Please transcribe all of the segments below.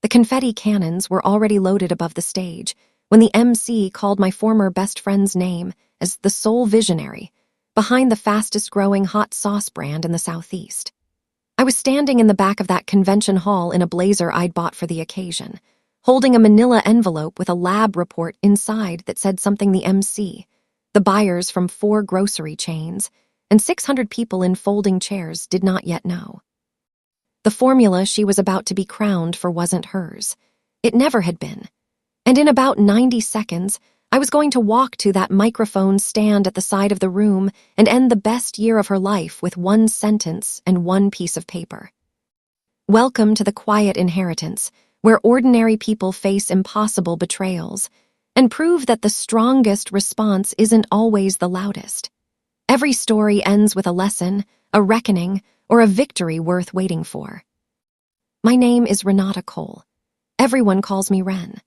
The confetti cannons were already loaded above the stage when the MC called my former best friend's name as the sole visionary behind the fastest-growing hot sauce brand in the Southeast. I was standing in the back of that convention hall in a blazer I'd bought for the occasion, holding a manila envelope with a lab report inside that said something the MC, the buyers from 4 grocery chains, and 600 people in folding chairs did not yet know. The formula she was about to be crowned for wasn't hers. It never had been. And in about 90 seconds, I was going to walk to that microphone stand at the side of the room and end the best year of her life with 1 sentence and 1 piece of paper. Welcome to the quiet inheritance, where ordinary people face impossible betrayals, and prove that the strongest response isn't always the loudest. Every story ends with a lesson, a reckoning, or a victory worth waiting for. My name is Renata Cole. Everyone calls me Ren.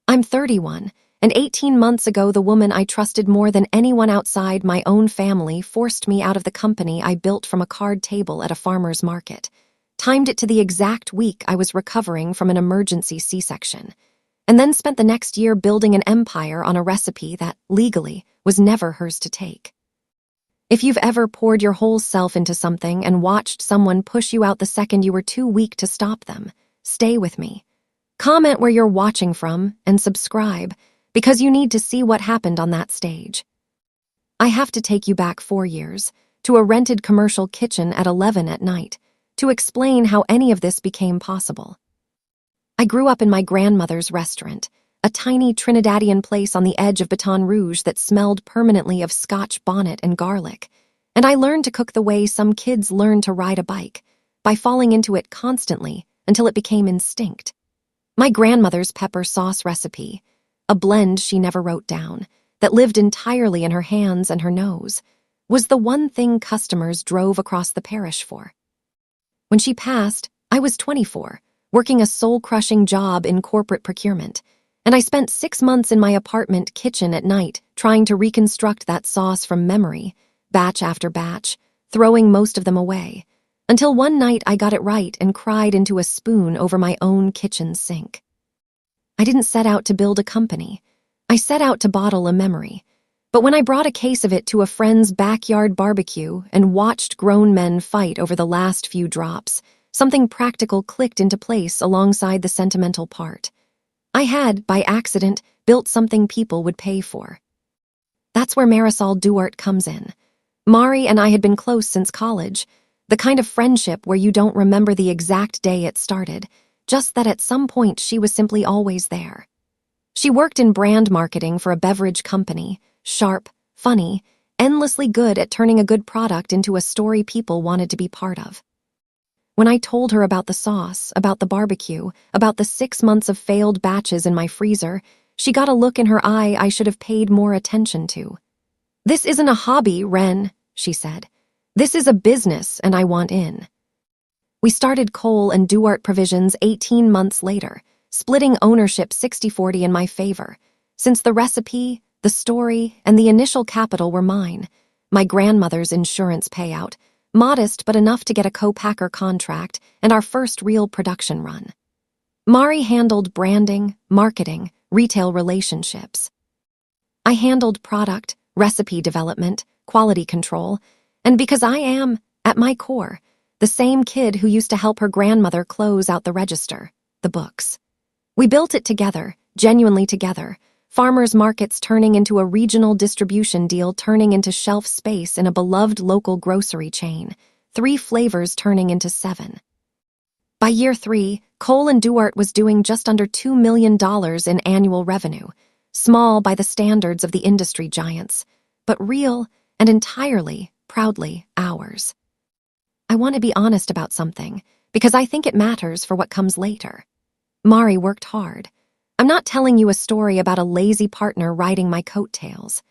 I'm 31, and 18 months ago the woman I trusted more than anyone outside my own family forced me out of the company I built from a card table at a farmer's market, timed it to the exact week I was recovering from an emergency C-section, and then spent the next year building an empire on a recipe that, legally, was never hers to take. If you've ever poured your whole self into something and watched someone push you out the second you were too weak to stop them, stay with me. Comment where you're watching from and subscribe, because you need to see what happened on that stage. I have to take you back 4 years, to a rented commercial kitchen at 11 at night, to explain how any of this became possible. I grew up in my grandmother's restaurant, a tiny Trinidadian place on the edge of Baton Rouge that smelled permanently of Scotch bonnet and garlic, and I learned to cook the way some kids learn to ride a bike, by falling into it constantly until it became instinct. My grandmother's pepper sauce recipe, a blend she never wrote down, that lived entirely in her hands and her nose, was the one thing customers drove across the parish for. When she passed, I was 24, working a soul-crushing job in corporate procurement, and I spent 6 months in my apartment kitchen at night trying to reconstruct that sauce from memory, batch after batch, throwing most of them away, until one night I got it right and cried into a spoon over my own kitchen sink. I didn't set out to build a company. I set out to bottle a memory. But when I brought a case of it to a friend's backyard barbecue and watched grown men fight over the last few drops, something practical clicked into place alongside the sentimental part. I had, by accident, built something people would pay for. That's where Marisol Duarte comes in. Mari and I had been close since college, the kind of friendship where you don't remember the exact day it started, just that at some point she was simply always there. She worked in brand marketing for a beverage company, sharp, funny, endlessly good at turning a good product into a story people wanted to be part of. When I told her about the sauce, about the barbecue, about the 6 months of failed batches in my freezer, she got a look in her eye I should have paid more attention to. "This isn't a hobby, Ren," she said. "This is a business, and I want in." We started Cole and Duarte Provisions 18 months later, splitting ownership 60-40 in my favor, since the recipe, the story, and the initial capital were mine, my grandmother's insurance payout, modest but enough to get a co-packer contract and our first real production run. Mari handled branding, marketing, retail relationships. I handled product, recipe development, quality control, and because I am, at my core, the same kid who used to help her grandmother close out the register, the books. We built it together, genuinely together, farmers markets turning into a regional distribution deal turning into shelf space in a beloved local grocery chain, 3 flavors turning into 7. By year 3, Cole and Duarte was doing just under $2 million in annual revenue, small by the standards of the industry giants, but real and entirely, proudly, ours. I want to be honest about something, because I think it matters for what comes later. Mari worked hard. I'm not telling you a story about a lazy partner riding my coattails.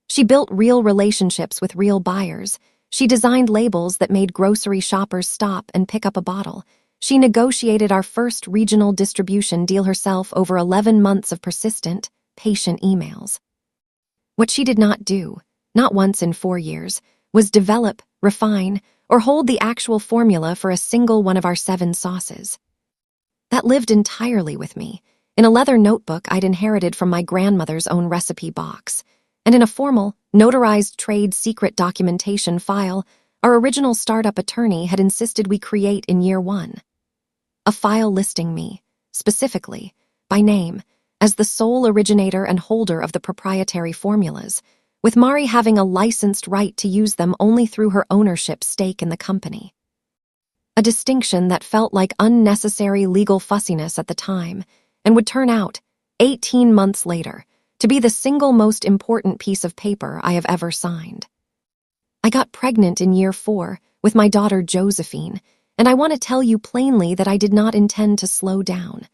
She built real relationships with real buyers. She designed labels that made grocery shoppers stop and pick up a bottle. She negotiated our first regional distribution deal herself over 11 months of persistent, patient emails. What she did not do, not once in 4 years, was develop, refine, or hold the actual formula for a single one of our 7 sauces. that lived entirely with me, in a leather notebook I'd inherited from my grandmother's own recipe box, and in a formal, notarized trade secret documentation file our original startup attorney had insisted we create in year one. A file listing me, specifically, by name, as the sole originator and holder of the proprietary formulas, with Mari having a licensed right to use them only through her ownership stake in the company. A distinction that felt like unnecessary legal fussiness at the time, and would turn out, 18 months later, to be the single most important piece of paper I have ever signed. I got pregnant in year 4 with my daughter Josephine, and I want to tell you plainly that I did not intend to slow down.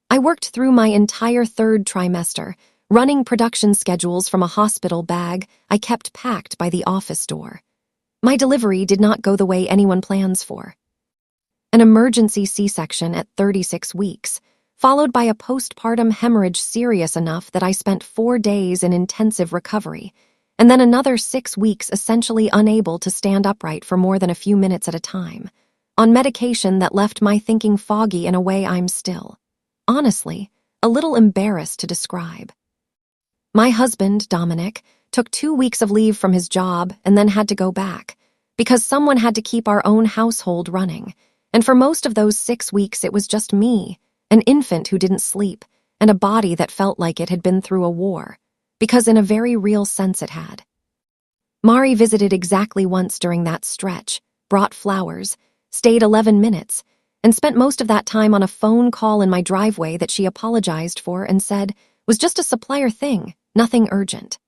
I worked through my entire 3rd trimester, running production schedules from a hospital bag I kept packed by the office door. My delivery did not go the way anyone plans for. An emergency C-section at 36 weeks, followed by a postpartum hemorrhage serious enough that I spent 4 days in intensive recovery, and then another 6 weeks essentially unable to stand upright for more than a few minutes at a time, on medication that left my thinking foggy in a way I'm still, honestly, a little embarrassed to describe. My husband, Dominic, took 2 weeks of leave from his job and then had to go back, because someone had to keep our own household running, and for most of those 6 weeks it was just me, an infant who didn't sleep, and a body that felt like it had been through a war, because in a very real sense it had. Mari visited exactly once during that stretch, brought flowers, stayed 11 minutes, and spent most of that time on a phone call in my driveway that she apologized for and said was just a supplier thing, nothing urgent.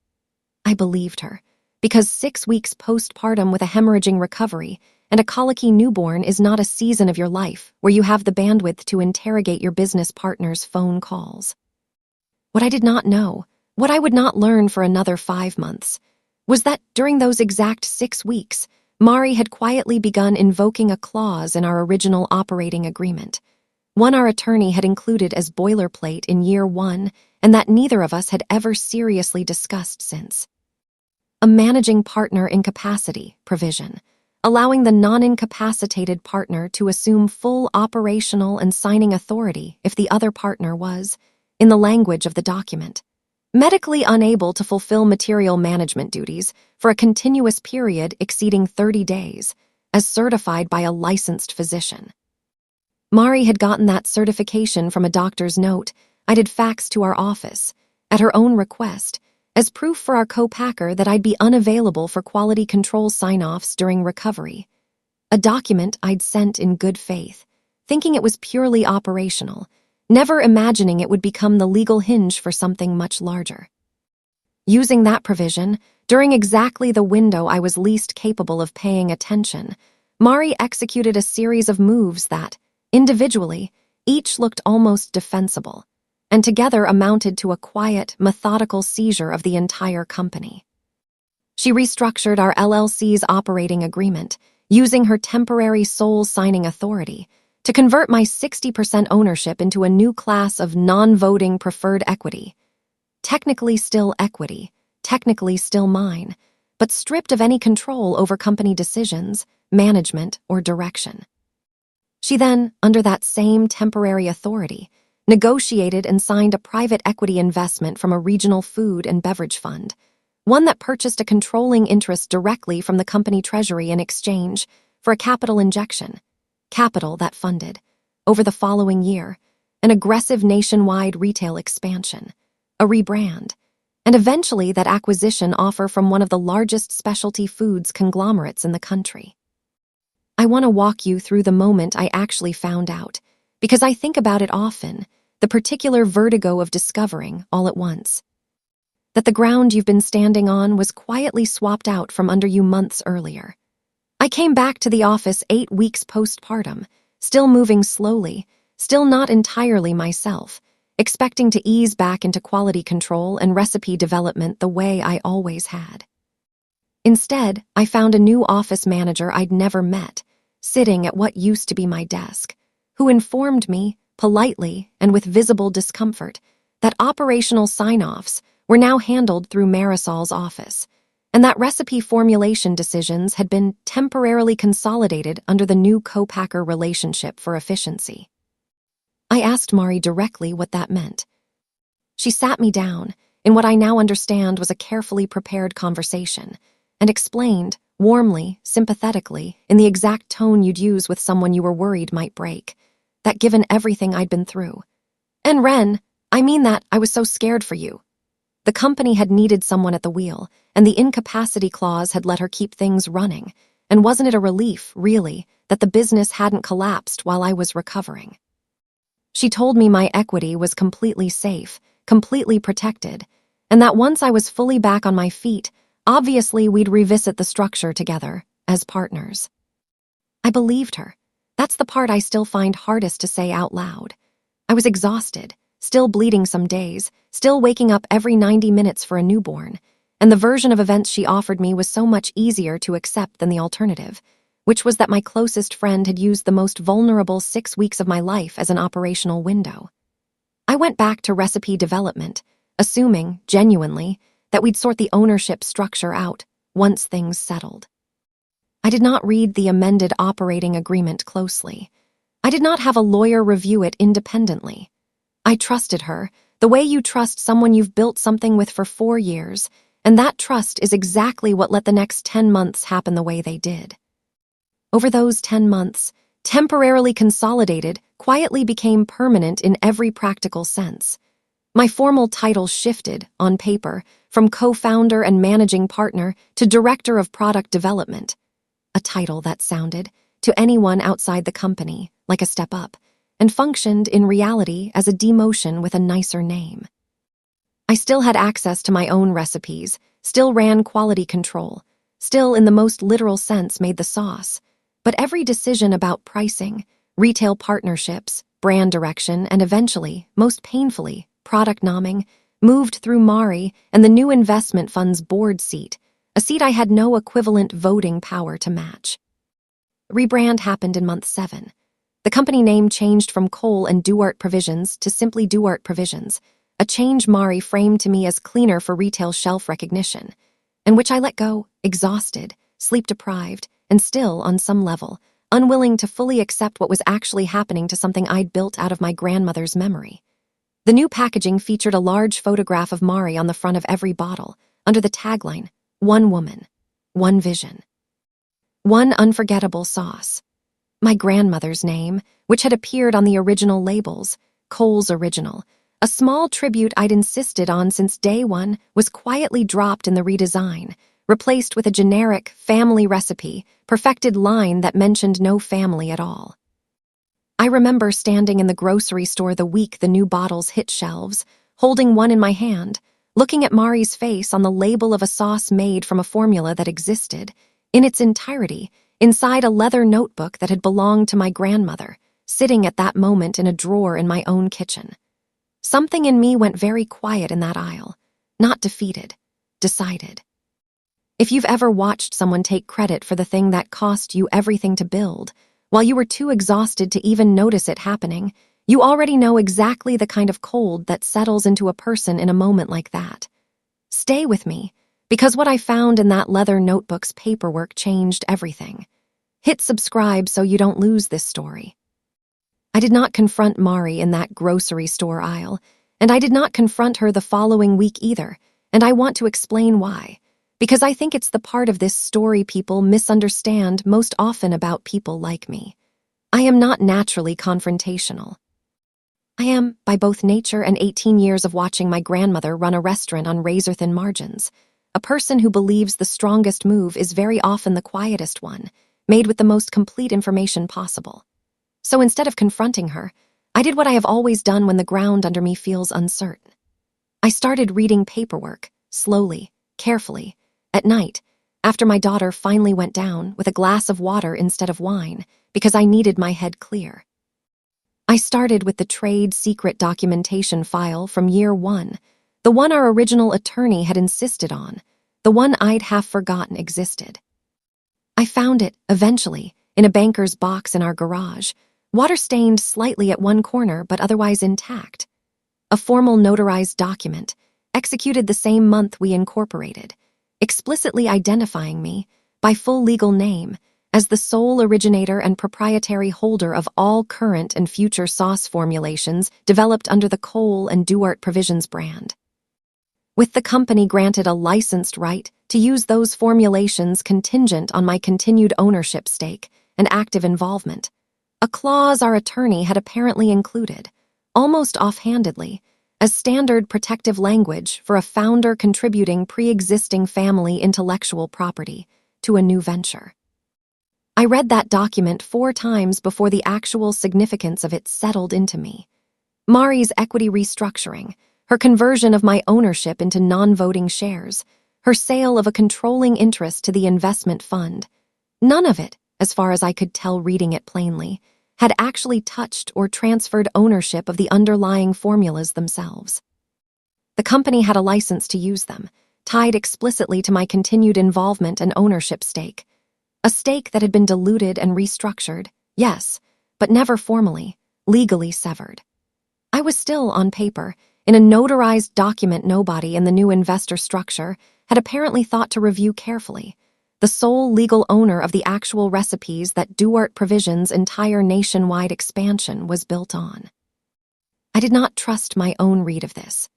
I believed her, because 6 weeks postpartum with a hemorrhaging recovery and a colicky newborn is not a season of your life where you have the bandwidth to interrogate your business partner's phone calls. What I did not know, what I would not learn for another 5 months, was that during those exact 6 weeks, Mari had quietly begun invoking a clause in our original operating agreement, one our attorney had included as boilerplate in year 1 and that neither of us had ever seriously discussed since. A managing partner incapacity provision, allowing the non-incapacitated partner to assume full operational and signing authority if the other partner was, in the language of the document, medically unable to fulfill material management duties for a continuous period exceeding 30 days, as certified by a licensed physician. Mari had gotten that certification from a doctor's note I'd faxed to our office, at her own request, as proof for our co-packer that I'd be unavailable for quality control sign-offs during recovery. A document I'd sent in good faith, thinking it was purely operational, never imagining it would become the legal hinge for something much larger. Using that provision, during exactly the window I was least capable of paying attention, Mari executed a series of moves that, individually, each looked almost defensible, and together amounted to a quiet, methodical seizure of the entire company. She restructured our LLC's operating agreement, using her temporary sole signing authority, to convert my 60% ownership into a new class of non-voting preferred equity. Technically still equity, technically still mine, but stripped of any control over company decisions, management, or direction. She then, under that same temporary authority, negotiated and signed a private equity investment from a regional food and beverage fund, one that purchased a controlling interest directly from the company treasury in exchange for a capital injection, capital that funded, over the following year, an aggressive nationwide retail expansion, a rebrand, and eventually that acquisition offer from one of the largest specialty foods conglomerates in the country. I want to walk you through the moment I actually found out, because I think about it often, the particular vertigo of discovering, all at once, that the ground you've been standing on was quietly swapped out from under you months earlier. I came back to the office 8 weeks postpartum, still moving slowly, still not entirely myself, expecting to ease back into quality control and recipe development the way I always had. Instead, I found a new office manager I'd never met, sitting at what used to be my desk, who informed me, politely and with visible discomfort, that operational sign-offs were now handled through Marisol's office, and that recipe formulation decisions had been temporarily consolidated under the new co-packer relationship for efficiency. I asked Mari directly what that meant. She sat me down in what I now understand was a carefully prepared conversation and explained, warmly, sympathetically, in the exact tone you'd use with someone you were worried might break, that given everything I'd been through. And Ren, I mean that I was so scared for you. The company had needed someone at the wheel, and the incapacity clause had let her keep things running. And wasn't it a relief, really, that the business hadn't collapsed while I was recovering? She told me my equity was completely safe, completely protected, and that once I was fully back on my feet, obviously we'd revisit the structure together, as partners. I believed her. That's the part I still find hardest to say out loud. I was exhausted, still bleeding some days, still waking up every 90 minutes for a newborn, and the version of events she offered me was so much easier to accept than the alternative, which was that my closest friend had used the most vulnerable 6 weeks of my life as an operational window. I went back to recipe development, assuming, genuinely, that we'd sort the ownership structure out once things settled. I did not read the amended operating agreement closely. I did not have a lawyer review it independently. I trusted her, the way you trust someone you've built something with for 4 years, and that trust is exactly what let the next 10 months happen the way they did. Over those 10 months, temporarily consolidated, quietly became permanent in every practical sense. My formal title shifted, on paper, from co-founder and managing partner to director of product development, a title that sounded, to anyone outside the company, like a step up, and functioned in reality as a demotion with a nicer name. I still had access to my own recipes, still ran quality control, still in the most literal sense made the sauce, but every decision about pricing, retail partnerships, brand direction, and eventually, most painfully, product nomming, moved through Mari and the new investment fund's board seat, a seat I had no equivalent voting power to match. Rebrand happened in month 7. The company name changed from Cole and Duart Provisions to simply Duart Provisions, a change Mari framed to me as cleaner for retail shelf recognition, and which I let go, exhausted, sleep-deprived, and still, on some level, unwilling to fully accept what was actually happening to something I'd built out of my grandmother's memory. The new packaging featured a large photograph of Mari on the front of every bottle, under the tagline, "One woman, one vision, one unforgettable sauce." My grandmother's name, which had appeared on the original labels, Cole's Original, a small tribute I'd insisted on since day one, was quietly dropped in the redesign, replaced with a generic family recipe, perfected line that mentioned no family at all. I remember standing in the grocery store the week the new bottles hit shelves, holding one in my hand, looking at Mari's face on the label of a sauce made from a formula that existed, in its entirety, inside a leather notebook that had belonged to my grandmother, sitting at that moment in a drawer in my own kitchen. Something in me went very quiet in that aisle, not defeated, decided. If you've ever watched someone take credit for the thing that cost you everything to build, while you were too exhausted to even notice it happening, you already know exactly the kind of cold that settles into a person in a moment like that. Stay with me, because what I found in that leather notebook's paperwork changed everything. Hit subscribe so you don't lose this story. I did not confront Mari in that grocery store aisle, and I did not confront her the following week either, and I want to explain why. Because I think it's the part of this story people misunderstand most often about people like me. I am not naturally confrontational. I am, by both nature and 18 years of watching my grandmother run a restaurant on razor-thin margins, a person who believes the strongest move is very often the quietest one, made with the most complete information possible. So instead of confronting her, I did what I have always done when the ground under me feels uncertain. I started reading paperwork, slowly, carefully, at night, after my daughter finally went down with a glass of water instead of wine, because I needed my head clear. I started with the trade secret documentation file from year 1, the one our original attorney had insisted on, the one I'd half forgotten existed. I found it, eventually, in a banker's box in our garage, water-stained slightly at one corner but otherwise intact. A formal notarized document, executed the same month we incorporated, explicitly identifying me, by full legal name, As the sole originator and proprietary holder of all current and future sauce formulations developed under the Cole and Duart Provisions brand, with the company granted a licensed right to use those formulations contingent on my continued ownership stake and active involvement, a clause our attorney had apparently included, almost offhandedly, as standard protective language for a founder contributing pre-existing family intellectual property to a new venture. I read that document 4 times before the actual significance of it settled into me. Mari's equity restructuring, her conversion of my ownership into non-voting shares, her sale of a controlling interest to the investment fund, none of it, as far as I could tell reading it plainly, had actually touched or transferred ownership of the underlying formulas themselves. The company had a license to use them, tied explicitly to my continued involvement and ownership stake, a stake that had been diluted and restructured, yes, but never formally, legally severed. I was still, on paper, in a notarized document nobody in the new investor structure had apparently thought to review carefully, the sole legal owner of the actual recipes that Duart Provisions' entire nationwide expansion was built on. I did not trust my own read of this.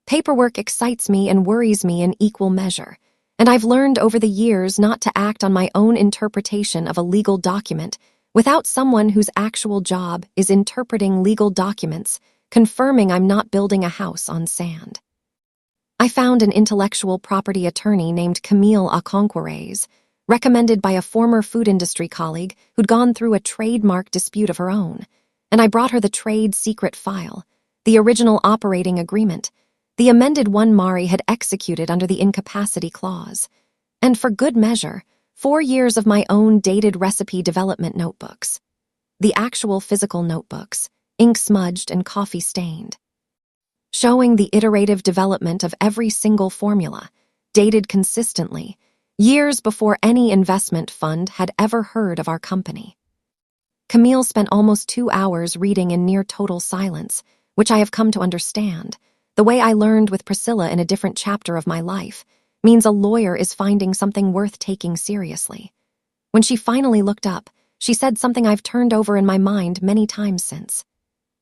Paperwork excites me and worries me in equal measure, and I've learned over the years not to act on my own interpretation of a legal document without someone whose actual job is interpreting legal documents, confirming I'm not building a house on sand. I found an intellectual property attorney named Camille Aconquires, recommended by a former food industry colleague who'd gone through a trademark dispute of her own, and I brought her the trade secret file, the original operating agreement, the amended one Mari had executed under the incapacity clause, and for good measure, 4 years of my own dated recipe development notebooks. The actual physical notebooks, ink-smudged and coffee-stained, showing the iterative development of every single formula, dated consistently, years before any investment fund had ever heard of our company. Camille spent almost 2 hours reading in near total silence, which I have come to understand, the way I learned with Priscilla in a different chapter of my life, means a lawyer is finding something worth taking seriously. When she finally looked up, she said something I've turned over in my mind many times since.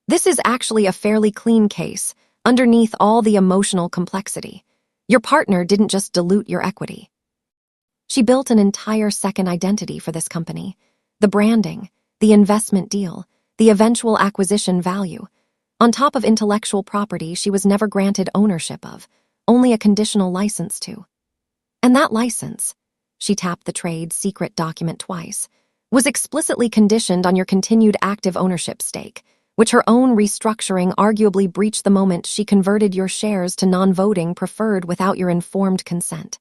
This is actually a fairly clean case, underneath all the emotional complexity. Your partner didn't just dilute your equity. She built an entire second identity for this company. The branding, the investment deal, the eventual acquisition value. On top of intellectual property she was never granted ownership of, only a conditional license to. And that license, she tapped the trade secret document twice, was explicitly conditioned on your continued active ownership stake, which her own restructuring arguably breached the moment she converted your shares to non-voting preferred without your informed consent.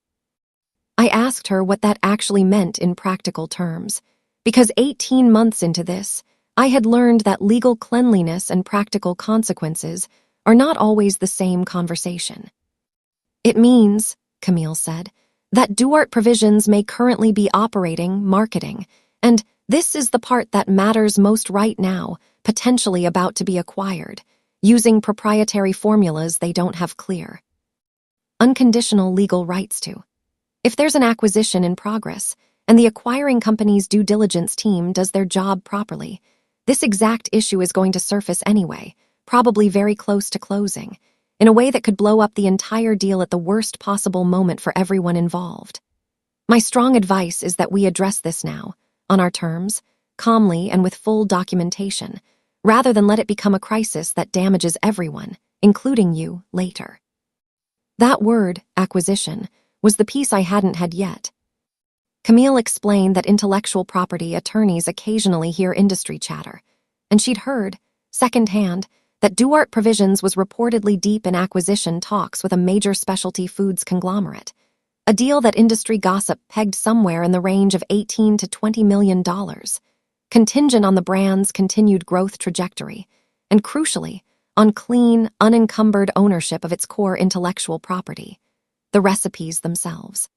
I asked her what that actually meant in practical terms, because 18 months into this, I had learned that legal cleanliness and practical consequences are not always the same conversation. It means, Camille said, that Duart Provisions may currently be operating, marketing, and this is the part that matters most right now, potentially about to be acquired, using proprietary formulas they don't have clear, unconditional legal rights to. If there's an acquisition in progress, and the acquiring company's due diligence team does their job properly, this exact issue is going to surface anyway, probably very close to closing, in a way that could blow up the entire deal at the worst possible moment for everyone involved. My strong advice is that we address this now, on our terms, calmly and with full documentation, rather than let it become a crisis that damages everyone, including you, later. That word, acquisition, was the piece I hadn't had yet. Camille explained that intellectual property attorneys occasionally hear industry chatter, and she'd heard, secondhand, that Duart Provisions was reportedly deep in acquisition talks with a major specialty foods conglomerate, a deal that industry gossip pegged somewhere in the range of $18 to $20 million, contingent on the brand's continued growth trajectory, and crucially, on clean, unencumbered ownership of its core intellectual property, the recipes themselves.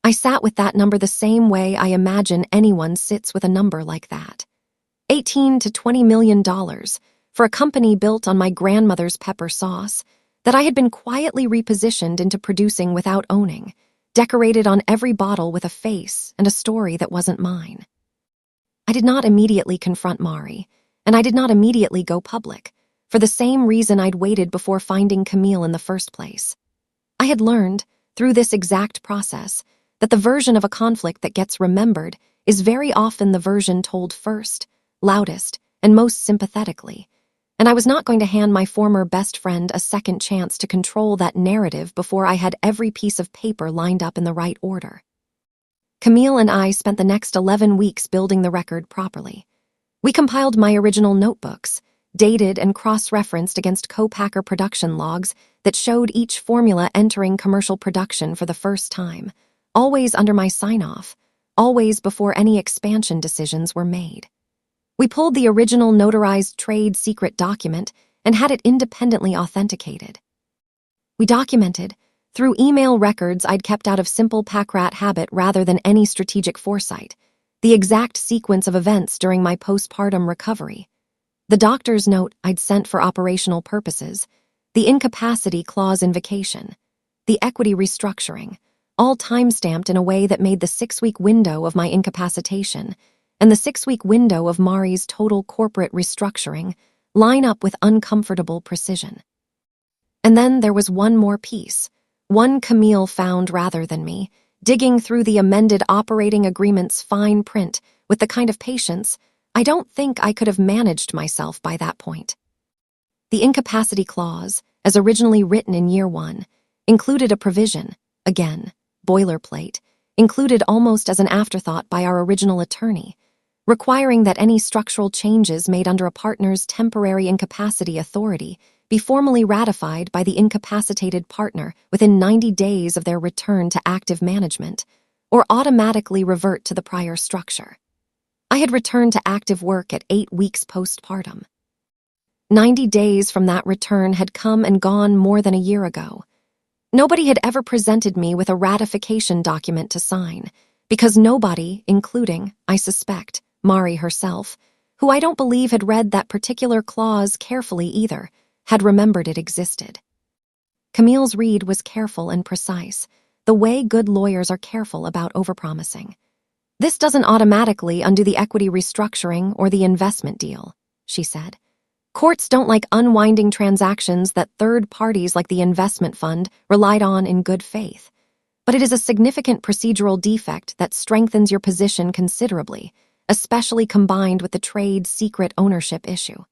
I sat with that number the same way I imagine anyone sits with a number like that. $18 to $20 million for a company built on my grandmother's pepper sauce that I had been quietly repositioned into producing without owning, decorated on every bottle with a face and a story that wasn't mine. I did not immediately confront Mari, and I did not immediately go public, for the same reason I'd waited before finding Camille in the first place. I had learned, through this exact process, that the version of a conflict that gets remembered is very often the version told first, loudest, and most sympathetically, and I was not going to hand my former best friend a second chance to control that narrative before I had every piece of paper lined up in the right order. Camille and I spent the next 11 weeks building the record properly. We compiled my original notebooks, dated and cross-referenced against co-packer production logs that showed each formula entering commercial production for the first time, always under my sign-off, always before any expansion decisions were made. We pulled the original notarized trade secret document and had it independently authenticated. We documented, through email records I'd kept out of simple pack-rat habit rather than any strategic foresight, the exact sequence of events during my postpartum recovery, the doctor's note I'd sent for operational purposes, the incapacity clause invocation, the equity restructuring, all time-stamped in a way that made the 6-week window of my incapacitation and the 6-week window of Mari's total corporate restructuring line up with uncomfortable precision. And then there was one more piece, one Camille found rather than me, digging through the amended operating agreement's fine print with the kind of patience I don't think I could have managed myself by that point. The incapacity clause, as originally written in year 1, included a provision, again, boilerplate, included almost as an afterthought by our original attorney, requiring that any structural changes made under a partner's temporary incapacity authority be formally ratified by the incapacitated partner within 90 days of their return to active management, or automatically revert to the prior structure. I had returned to active work at 8 weeks postpartum. 90 days from that return had come and gone more than a year ago. Nobody had ever presented me with a ratification document to sign, because nobody, including, I suspect, Mari herself, who I don't believe had read that particular clause carefully either, had remembered it existed. Camille's read was careful and precise, the way good lawyers are careful about overpromising. "This doesn't automatically undo the equity restructuring or the investment deal," she said. "Courts don't like unwinding transactions that third parties like the investment fund relied on in good faith. But it is a significant procedural defect that strengthens your position considerably, especially combined with the trade secret ownership issue.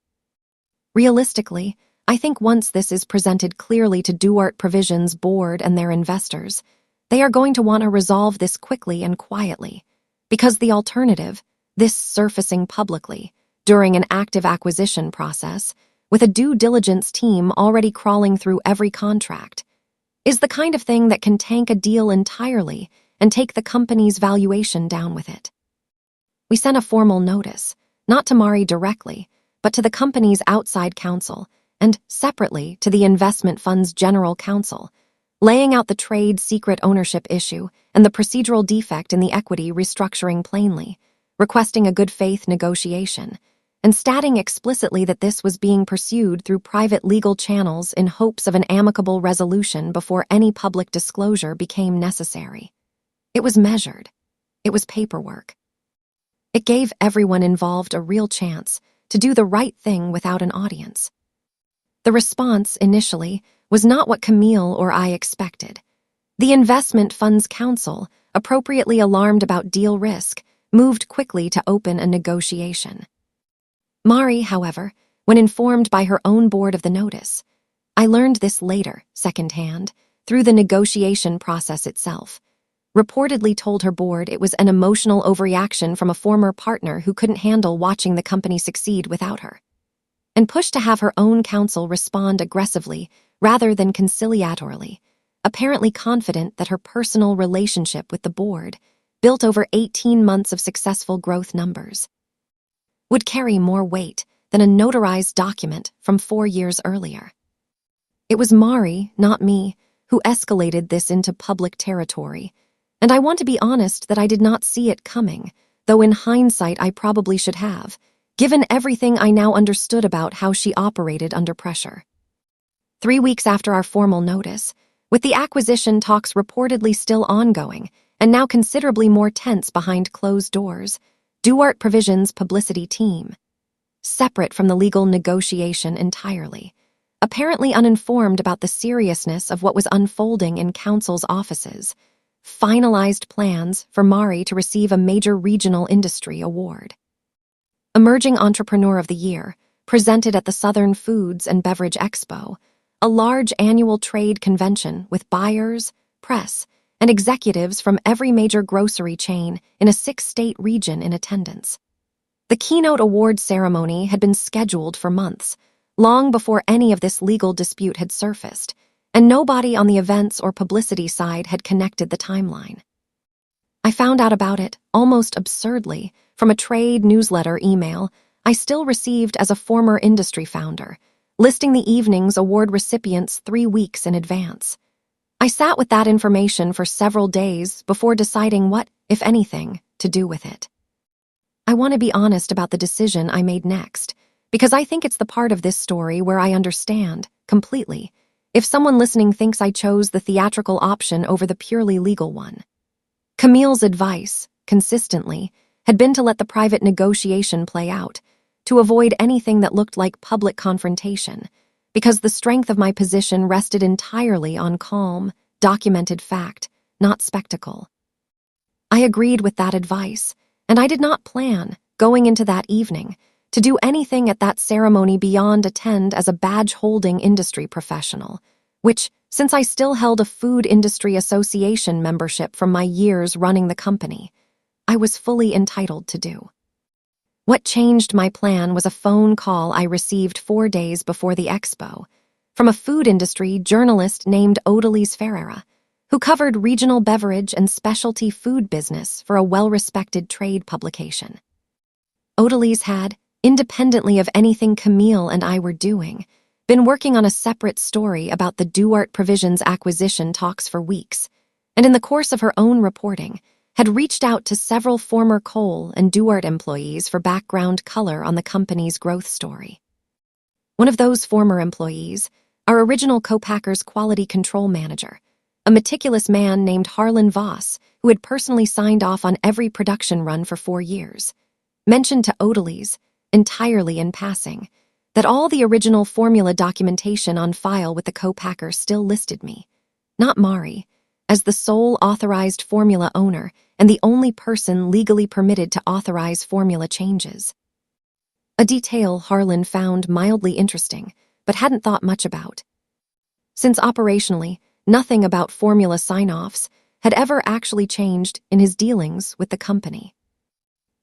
Realistically, I think once this is presented clearly to Duart Provisions board and their investors, they are going to want to resolve this quickly and quietly, because the alternative, this surfacing publicly, during an active acquisition process, with a due diligence team already crawling through every contract, is the kind of thing that can tank a deal entirely and take the company's valuation down with it. We sent a formal notice, not to Mari directly, but to the company's outside counsel, and separately to the investment fund's general counsel, laying out the trade secret ownership issue and the procedural defect in the equity restructuring plainly, requesting a good faith negotiation, and stating explicitly that this was being pursued through private legal channels in hopes of an amicable resolution before any public disclosure became necessary. It was measured. It was paperwork. It gave everyone involved a real chance to do the right thing without an audience. The response, initially, was not what Camille or I expected. The investment fund's counsel, appropriately alarmed about deal risk, moved quickly to open a negotiation. Mari, however, when informed by her own board of the notice, I learned this later, secondhand, through the negotiation process itself, reportedly told her board it was an emotional overreaction from a former partner who couldn't handle watching the company succeed without her, and pushed to have her own counsel respond aggressively rather than conciliatorily, apparently confident that her personal relationship with the board, built over 18 months of successful growth numbers, would carry more weight than a notarized document from 4 years earlier. It was Mari, not me, who escalated this into public territory, and I want to be honest that I did not see it coming, though in hindsight I probably should have, given everything I now understood about how she operated under pressure. 3 weeks after our formal notice, With the acquisition talks reportedly still ongoing, and now considerably more tense behind closed doors, Duarte Provisions' publicity team, separate from the legal negotiation entirely, apparently uninformed about the seriousness of what was unfolding in Council's offices, finalized plans for Mari to receive a major regional industry award. Emerging Entrepreneur of the Year, presented at the Southern Foods and Beverage Expo, a large annual trade convention with buyers, press, and executives from every major grocery chain in a 6-state region in attendance. The keynote award ceremony had been scheduled for months, long before any of this legal dispute had surfaced, and nobody on the events or publicity side had connected the timeline. I found out about it, almost absurdly, from a trade newsletter email I still received as a former industry founder, listing the evening's award recipients 3 weeks in advance. I sat with that information for several days before deciding what, if anything, to do with it. I want to be honest about the decision I made next, because I think it's the part of this story where I understand, completely, if someone listening thinks I chose the theatrical option over the purely legal one. Camille's advice, consistently, had been to let the private negotiation play out, to avoid anything that looked like public confrontation, because the strength of my position rested entirely on calm, documented fact, not spectacle. I agreed with that advice, and I did not plan, going into that evening, to do anything at that ceremony beyond attend as a badge-holding industry professional, which, since I still held a Food Industry Association membership from my years running the company, I was fully entitled to do. What changed my plan was a phone call I received 4 days before the expo from a food industry journalist named Odalise Ferreira, who covered regional beverage and specialty food business for a well-respected trade publication. Odalise had, independently of anything Camille and I were doing, been working on a separate story about the Duarte Provisions acquisition talks for weeks, and in the course of her own reporting, had reached out to several former Cole and Duarte employees for background color on the company's growth story. One of those former employees, our original co-packer's quality control manager, a meticulous man named Harlan Voss, who had personally signed off on every production run for 4 years, mentioned to Odalise, entirely in passing, that all the original formula documentation on file with the co-packer still listed me, not Mari, as the sole authorized formula owner and the only person legally permitted to authorize formula changes. A detail Harlan found mildly interesting, but hadn't thought much about. Since operationally, nothing about formula sign-offs had ever actually changed in his dealings with the company.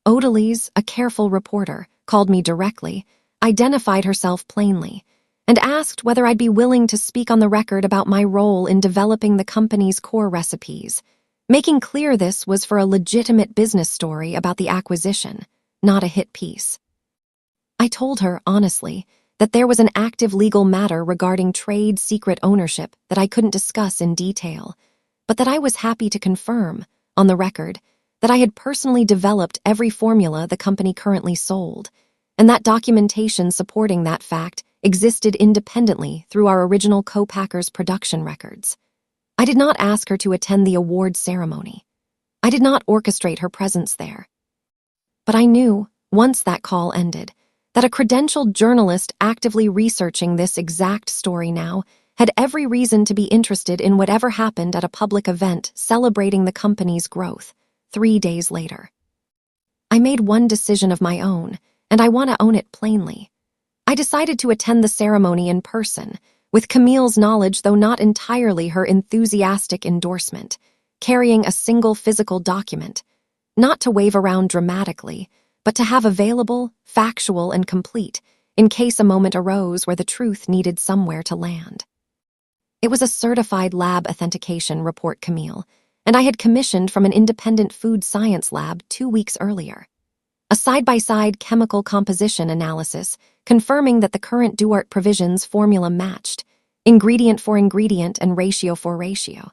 Odalise, a careful reporter, called me directly, identified herself plainly, and asked whether I'd be willing to speak on the record about my role in developing the company's core recipes, making clear this was for a legitimate business story about the acquisition, not a hit piece. I told her, honestly, that there was an active legal matter regarding trade secret ownership that I couldn't discuss in detail, but that I was happy to confirm, on the record, that I had personally developed every formula the company currently sold, and that documentation supporting that fact existed independently through our original co-packer's production records. I did not ask her to attend the award ceremony. I did not orchestrate her presence there. But I knew, once that call ended, that a credentialed journalist actively researching this exact story now had every reason to be interested in whatever happened at a public event celebrating the company's growth 3 days later. I made one decision of my own, and I want to own it plainly. I decided to attend the ceremony in person, with Camille's knowledge, though not entirely her enthusiastic endorsement, carrying a single physical document, not to wave around dramatically, but to have available, factual, and complete, in case a moment arose where the truth needed somewhere to land. It was a certified lab authentication report, Camille, and I had commissioned from an independent food science lab 2 weeks earlier. A side-by-side chemical composition analysis confirming that the current Duarte Provisions formula matched, ingredient for ingredient and ratio for ratio.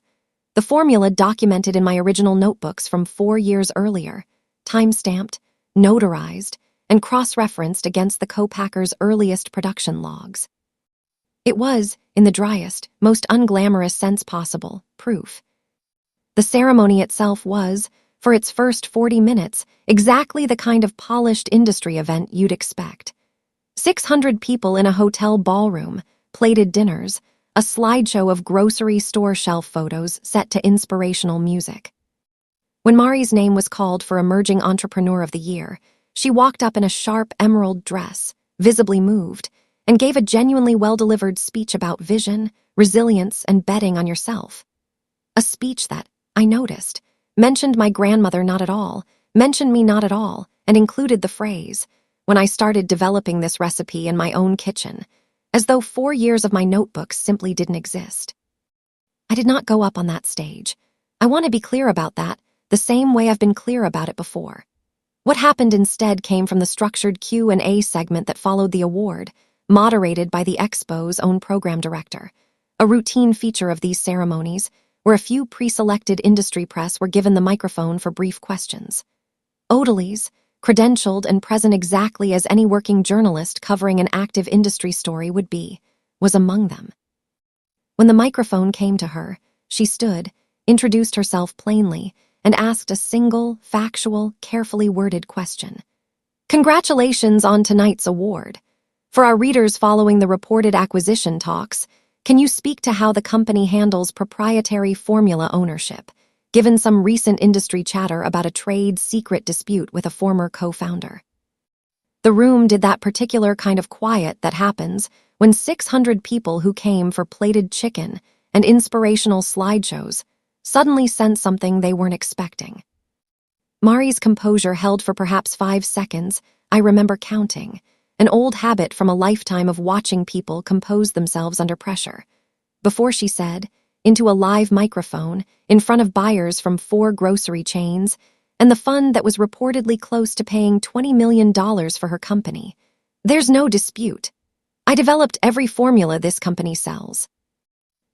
The formula documented in my original notebooks from 4 years earlier, time-stamped, notarized, and cross-referenced against the co-packer's earliest production logs. It was, in the driest, most unglamorous sense possible, proof. The ceremony itself was, for its first 40 minutes, exactly the kind of polished industry event you'd expect. 600 people in a hotel ballroom, plated dinners, a slideshow of grocery store shelf photos set to inspirational music. When Mari's name was called for Emerging Entrepreneur of the Year, she walked up in a sharp emerald dress, visibly moved, and gave a genuinely well-delivered speech about vision, resilience, and betting on yourself. A speech that, I noticed, mentioned my grandmother not at all, mentioned me not at all, and included the phrase, when I started developing this recipe in my own kitchen, as though 4 years of my notebooks simply didn't exist. I did not go up on that stage. I want to be clear about that, the same way I've been clear about it before. What happened instead came from the structured Q&A segment that followed the award, moderated by the Expo's own program director, a routine feature of these ceremonies, where a few pre-selected industry press were given the microphone for brief questions. Odalys, credentialed and present exactly as any working journalist covering an active industry story would be, was among them. When the microphone came to her, she stood, introduced herself plainly, and asked a single, factual, carefully worded question. Congratulations on tonight's award. For our readers following the reported acquisition talks, can you speak to how the company handles proprietary formula ownership, given some recent industry chatter about a trade secret dispute with a former co-founder? The room did that particular kind of quiet that happens when 600 people who came for plated chicken and inspirational slideshows suddenly sensed something they weren't expecting. Mari's composure held for perhaps 5 seconds. I remember counting, an old habit from a lifetime of watching people compose themselves under pressure. Before she said, into a live microphone, in front of buyers from 4 grocery chains, and the fund that was reportedly close to paying $20 million for her company. There's no dispute. I developed every formula this company sells.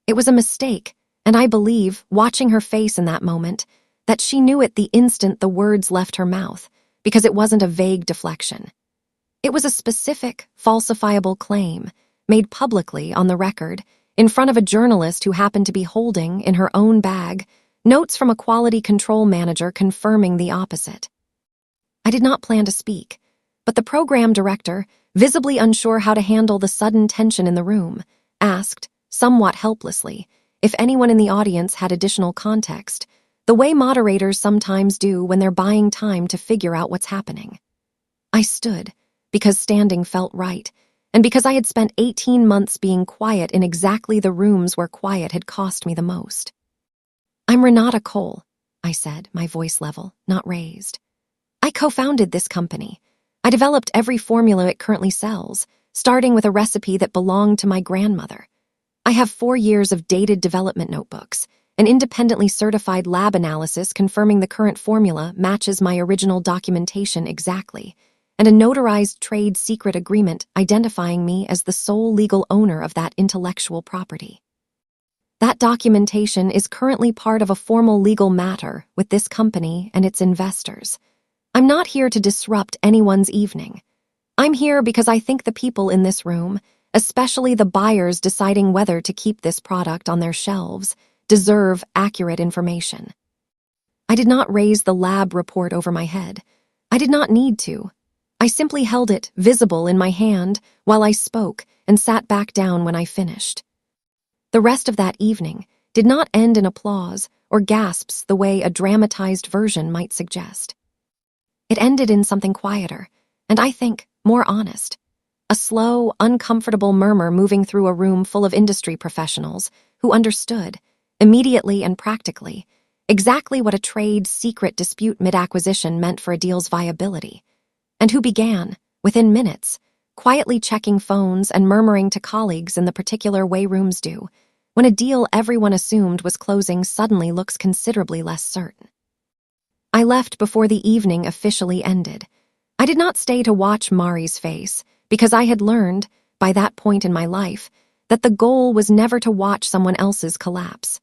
It was a mistake, and I believe, watching her face in that moment, that she knew it the instant the words left her mouth, because it wasn't a vague deflection. It was a specific, falsifiable claim, made publicly on the record, in front of a journalist who happened to be holding, in her own bag, notes from a quality control manager confirming the opposite. I did not plan to speak, but the program director, visibly unsure how to handle the sudden tension in the room, asked, somewhat helplessly, if anyone in the audience had additional context, the way moderators sometimes do when they're buying time to figure out what's happening. I stood, because standing felt right, and because I had spent 18 months being quiet in exactly the rooms where quiet had cost me the most. I'm Renata Cole, I said, my voice level, not raised. I co-founded this company. I developed every formula it currently sells, starting with a recipe that belonged to my grandmother. I have 4 years of dated development notebooks, an independently certified lab analysis confirming the current formula matches my original documentation exactly, and a notarized trade secret agreement identifying me as the sole legal owner of that intellectual property. That documentation is currently part of a formal legal matter with this company and its investors. I'm not here to disrupt anyone's evening. I'm here because I think the people in this room, especially the buyers deciding whether to keep this product on their shelves, deserve accurate information. I did not raise the lab report over my head. I did not need to. I simply held it, visible in my hand, while I spoke and sat back down when I finished. The rest of that evening did not end in applause or gasps the way a dramatized version might suggest. It ended in something quieter, and I think more honest. A slow, uncomfortable murmur moving through a room full of industry professionals who understood, immediately and practically, exactly what a trade secret dispute mid-acquisition meant for a deal's viability, and who began, within minutes, quietly checking phones and murmuring to colleagues in the particular way rooms do, when a deal everyone assumed was closing suddenly looks considerably less certain. I left before the evening officially ended. I did not stay to watch Mari's face, because I had learned, by that point in my life, that the goal was never to watch someone else's collapse.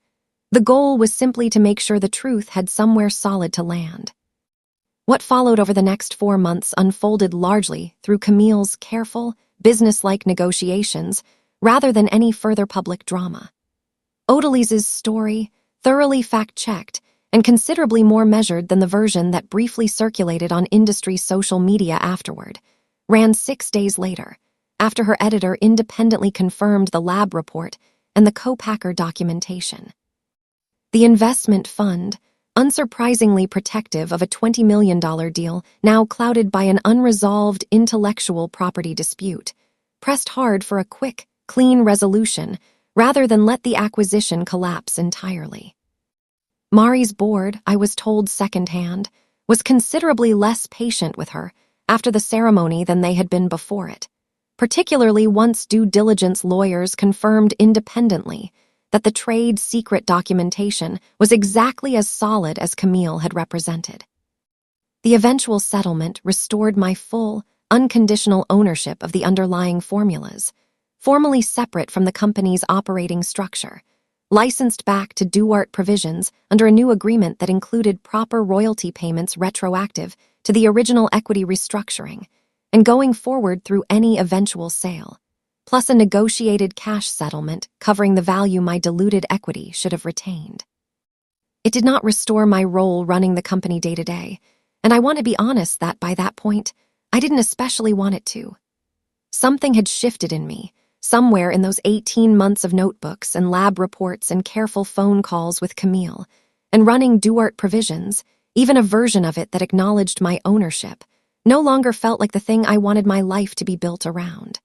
The goal was simply to make sure the truth had somewhere solid to land. What followed over the next 4 months unfolded largely through Camille's careful, business-like negotiations, rather than any further public drama. Odalis's story, thoroughly fact-checked and considerably more measured than the version that briefly circulated on industry social media afterward, ran 6 days later, after her editor independently confirmed the lab report and the co-packer documentation. The investment fund, unsurprisingly protective of a $20 million deal now clouded by an unresolved intellectual property dispute, pressed hard for a quick, clean resolution rather than let the acquisition collapse entirely. Mari's board, I was told secondhand, was considerably less patient with her after the ceremony than they had been before it, particularly once due diligence lawyers confirmed independently that the trade secret documentation was exactly as solid as Camille had represented. The eventual settlement restored my full, unconditional ownership of the underlying formulas, formally separate from the company's operating structure, licensed back to Duarte provisions under a new agreement that included proper royalty payments retroactive to the original equity restructuring, and going forward through any eventual sale, plus a negotiated cash settlement covering the value my diluted equity should have retained. It did not restore my role running the company day to day, and I want to be honest that by that point, I didn't especially want it to. Something had shifted in me, somewhere in those 18 months of notebooks and lab reports and careful phone calls with Camille, and running Duarte provisions, even a version of it that acknowledged my ownership, no longer felt like the thing I wanted my life to be built around.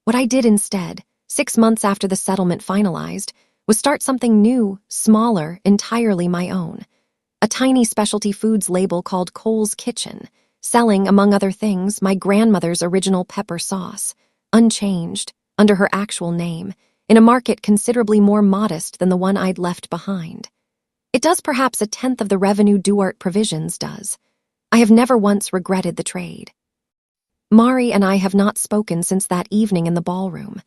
What I did instead, 6 months after the settlement finalized, was start something new, smaller, entirely my own. A tiny specialty foods label called Cole's Kitchen, selling, among other things, my grandmother's original pepper sauce, unchanged, under her actual name, in a market considerably more modest than the one I'd left behind. It does perhaps 1/10 of the revenue Duarte provisions does. I have never once regretted the trade. Mari and I have not spoken since that evening in the ballroom.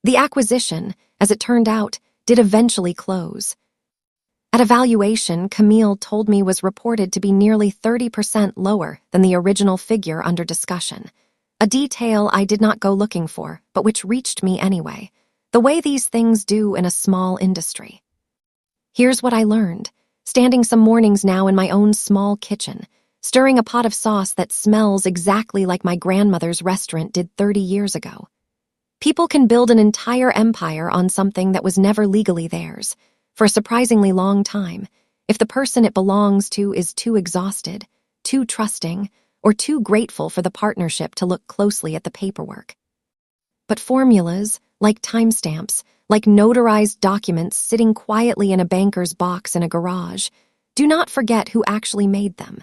The acquisition, as it turned out, did eventually close. At evaluation, Camille told me was reported to be nearly 30% lower than the original figure under discussion, a detail I did not go looking for, but which reached me anyway, the way these things do in a small industry. Here's what I learned, standing some mornings now in my own small kitchen, stirring a pot of sauce that smells exactly like my grandmother's restaurant did 30 years ago. People can build an entire empire on something that was never legally theirs, for a surprisingly long time, if the person it belongs to is too exhausted, too trusting, or too grateful for the partnership to look closely at the paperwork. But formulas, like timestamps, like notarized documents sitting quietly in a banker's box in a garage, do not forget who actually made them.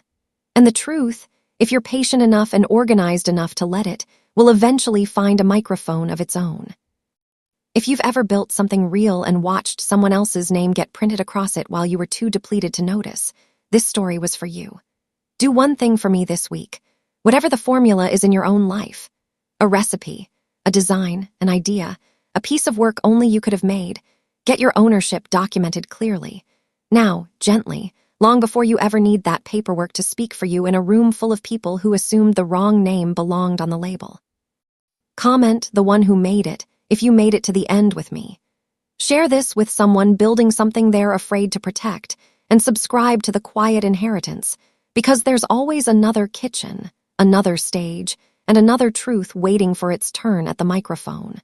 And the truth, if you're patient enough and organized enough to let it, will eventually find a microphone of its own. If you've ever built something real and watched someone else's name get printed across it while you were too depleted to notice, this story was for you. Do one thing for me this week, whatever the formula is in your own life. A recipe, a design, an idea, a piece of work only you could have made. Get your ownership documented clearly. Now, gently, long before you ever need that paperwork to speak for you in a room full of people who assumed the wrong name belonged on the label. Comment the one who made it if you made it to the end with me. Share this with someone building something they're afraid to protect, and subscribe to the quiet inheritance, because there's always another kitchen, another stage, and another truth waiting for its turn at the microphone.